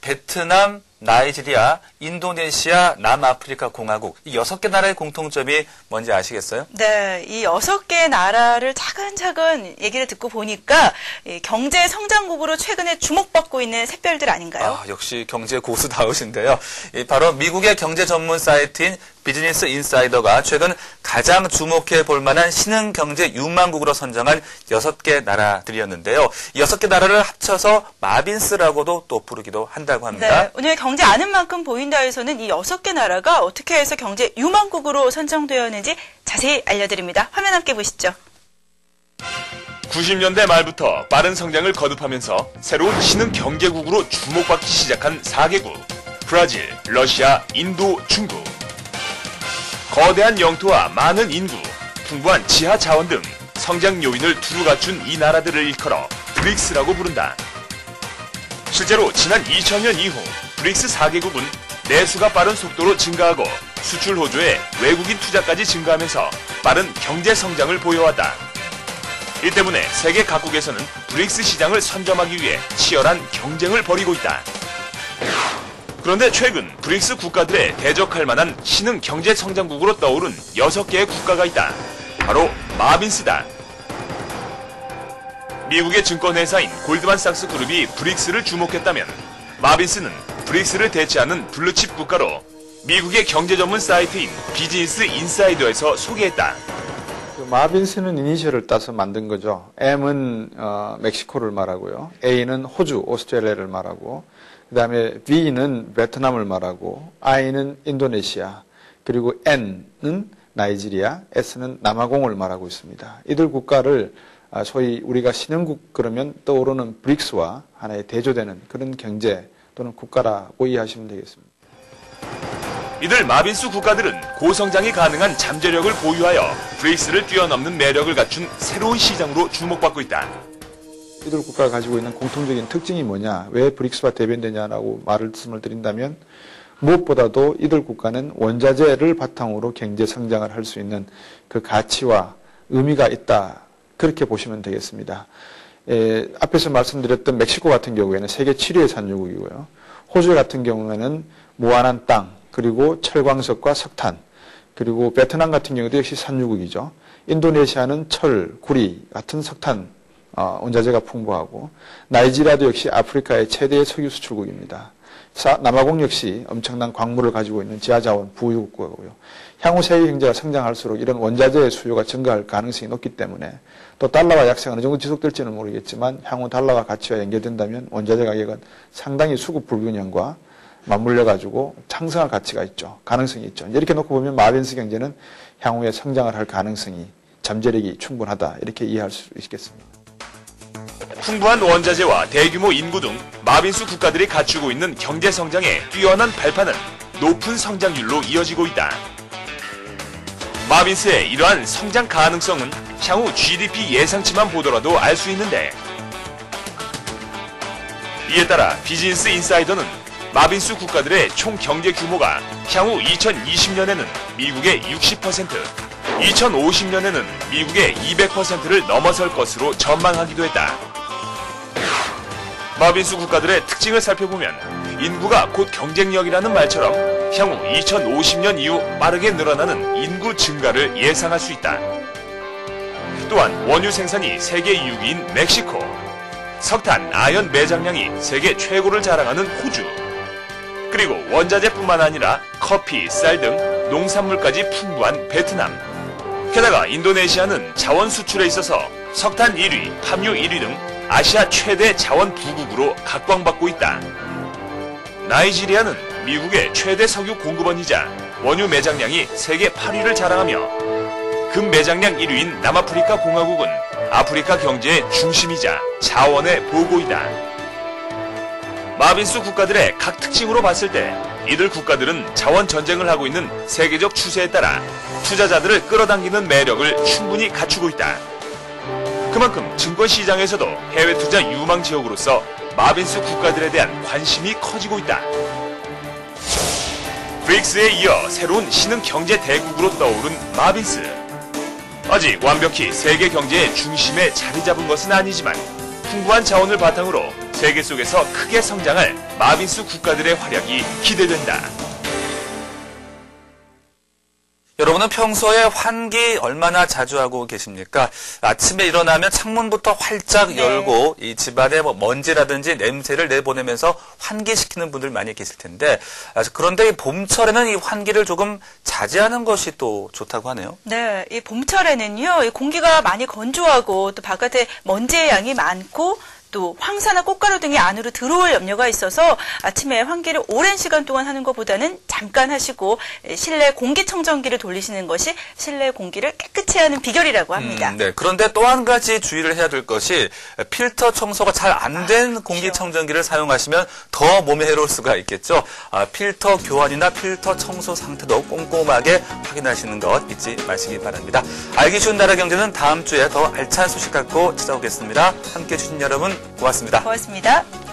베트남, 나이지리아, 인도네시아, 남아프리카 공화국 이 6개 나라의 공통점이 뭔지 아시겠어요? 네, 이 6개 나라를 차근차근 얘기를 듣고 보니까 경제 성장국으로 최근에 주목받고 있는 샛별들 아닌가요? 역시 경제 고수다우신데요. 바로 미국의 경제 전문 사이트인 비즈니스 인사이더가 최근 가장 주목해 볼 만한 신흥 경제 유망국으로 선정한 6개 나라들이었는데요. 이 6개 나라를 합쳐서 마빈스라고도 또 부르기도 한다고 합니다. 네, 오늘 경제 아는 만큼 보인다에서는 이 6개 나라가 어떻게 해서 경제 유망국으로 선정되었는지 자세히 알려드립니다. 화면 함께 보시죠. 90년대 말부터 빠른 성장을 거듭하면서 새로운 신흥 경제국으로 주목받기 시작한 4개국. 브라질, 러시아, 인도, 중국. 거대한 영토와 많은 인구, 풍부한 지하 자원 등 성장 요인을 두루 갖춘 이 나라들을 일컬어 브릭스라고 부른다. 실제로 지난 2000년 이후 브릭스 4개국은 내수가 빠른 속도로 증가하고 수출 호조에 외국인 투자까지 증가하면서 빠른 경제 성장을 보여왔다. 이 때문에 세계 각국에서는 브릭스 시장을 선점하기 위해 치열한 경쟁을 벌이고 있다. 그런데 최근 브릭스 국가들에 대적할 만한 신흥 경제 성장국으로 떠오른 6개의 국가가 있다. 바로 마빈스다. 미국의 증권회사인 골드만삭스 그룹이 브릭스를 주목했다면 마빈스는 브릭스를 대체하는 블루칩 국가로 미국의 경제 전문 사이트인 비즈니스 인사이더에서 소개했다. 마빈스는 이니셜을 따서 만든 거죠. M은 멕시코를 말하고요. A는 호주, 오스트레일리아를 말하고 그 다음에 V는 베트남을 말하고 I는 인도네시아 그리고 N은 나이지리아, S는 남아공을 말하고 있습니다. 이들 국가를 소위 우리가 신흥국 그러면 떠오르는 브릭스와 하나의 대조되는 그런 경제 또는 국가라고 이해하시면 되겠습니다. 이들 마빈스 국가들은 고성장이 가능한 잠재력을 보유하여 브릭스를 뛰어넘는 매력을 갖춘 새로운 시장으로 주목받고 있다. 이들 국가가 가지고 있는 공통적인 특징이 뭐냐, 왜 브릭스와 대변되냐라고 말씀을 드린다면 무엇보다도 이들 국가는 원자재를 바탕으로 경제 성장을 할 수 있는 그 가치와 의미가 있다. 그렇게 보시면 되겠습니다. 앞에서 말씀드렸던 멕시코 같은 경우에는 세계 7위의 산유국이고요. 호주 같은 경우에는 무한한 땅, 그리고 철광석과 석탄, 그리고 베트남 같은 경우도 역시 산유국이죠. 인도네시아는 철, 구리 같은 석탄 원자재가 풍부하고 나이지리아도 역시 아프리카의 최대의 석유 수출국입니다. 남아공 역시 엄청난 광물을 가지고 있는 지하자원 부유국가고요. 향후 세계 경제가 성장할수록 이런 원자재의 수요가 증가할 가능성이 높기 때문에 또 달러와 약세가 어느 정도 지속될지는 모르겠지만 향후 달러와 가치와 연결된다면 원자재 가격은 상당히 수급 불균형과 맞물려가지고 상승할 가치가 있죠. 가능성이 있죠. 이렇게 놓고 보면 마빈스 경제는 향후에 성장을 할 가능성이 잠재력이 충분하다. 이렇게 이해할 수 있겠습니다. 풍부한 원자재와 대규모 인구 등 마빈스 국가들이 갖추고 있는 경제 성장의 뛰어난 발판은 높은 성장률로 이어지고 있다. 마빈스의 이러한 성장 가능성은 향후 GDP 예상치만 보더라도 알 수 있는데 이에 따라 비즈니스 인사이더는 마빈스 국가들의 총 경제 규모가 향후 2020년에는 미국의 60%, 2050년에는 미국의 200%를 넘어설 것으로 전망하기도 했다. 마빈스 국가들의 특징을 살펴보면 인구가 곧 경쟁력이라는 말처럼 향후 2050년 이후 빠르게 늘어나는 인구 증가를 예상할 수 있다. 또한 원유 생산이 세계 6위인 멕시코, 석탄, 아연 매장량이 세계 최고를 자랑하는 호주, 그리고 원자재뿐만 아니라 커피, 쌀 등 농산물까지 풍부한 베트남, 게다가 인도네시아는 자원 수출에 있어서 석탄 1위, 함유 1위 등 아시아 최대 자원 부국으로 각광받고 있다. 나이지리아는 미국의 최대 석유 공급원이자 원유 매장량이 세계 8위를 자랑하며 금 매장량 1위인 남아프리카 공화국은 아프리카 경제의 중심이자 자원의 보고이다. 마빈스 국가들의 각 특징으로 봤을 때 이들 국가들은 자원 전쟁을 하고 있는 세계적 추세에 따라 투자자들을 끌어당기는 매력을 충분히 갖추고 있다. 그만큼 증권시장에서도 해외 투자 유망 지역으로서 마빈스 국가들에 대한 관심이 커지고 있다. 브릭스에 이어 새로운 신흥 경제 대국으로 떠오른 마빈스. 아직 완벽히 세계 경제의 중심에 자리 잡은 것은 아니지만 풍부한 자원을 바탕으로 세계 속에서 크게 성장할 마비수 국가들의 활약이 기대된다. 여러분은 평소에 환기 얼마나 자주 하고 계십니까? 아침에 일어나면 창문부터 활짝 열고 이 집안에 먼지라든지 냄새를 내보내면서 환기시키는 분들 많이 계실 텐데, 그런데 이 봄철에는 이 환기를 조금 자제하는 것이 또 좋다고 하네요. 네, 이 봄철에는요, 이 공기가 많이 건조하고 또 바깥에 먼지의 양이 많고 또 황사나 꽃가루 등이 안으로 들어올 염려가 있어서 아침에 환기를 오랜 시간 동안 하는 것보다는 잠깐 하시고 실내 공기청정기를 돌리시는 것이 실내 공기를 깨끗이 하는 비결이라고 합니다. 네. 그런데 또 한 가지 주의를 해야 될 것이 필터 청소가 잘 안 된 공기청정기를 사용하시면 더 몸에 해로울 수가 있겠죠. 필터 교환이나 필터 청소 상태도 꼼꼼하게 확인하시는 것 잊지 마시기 바랍니다. 알기 쉬운 나라 경제는 다음 주에 더 알찬 소식 갖고 찾아오겠습니다. 함께해 주신 여러분 고맙습니다. 고맙습니다.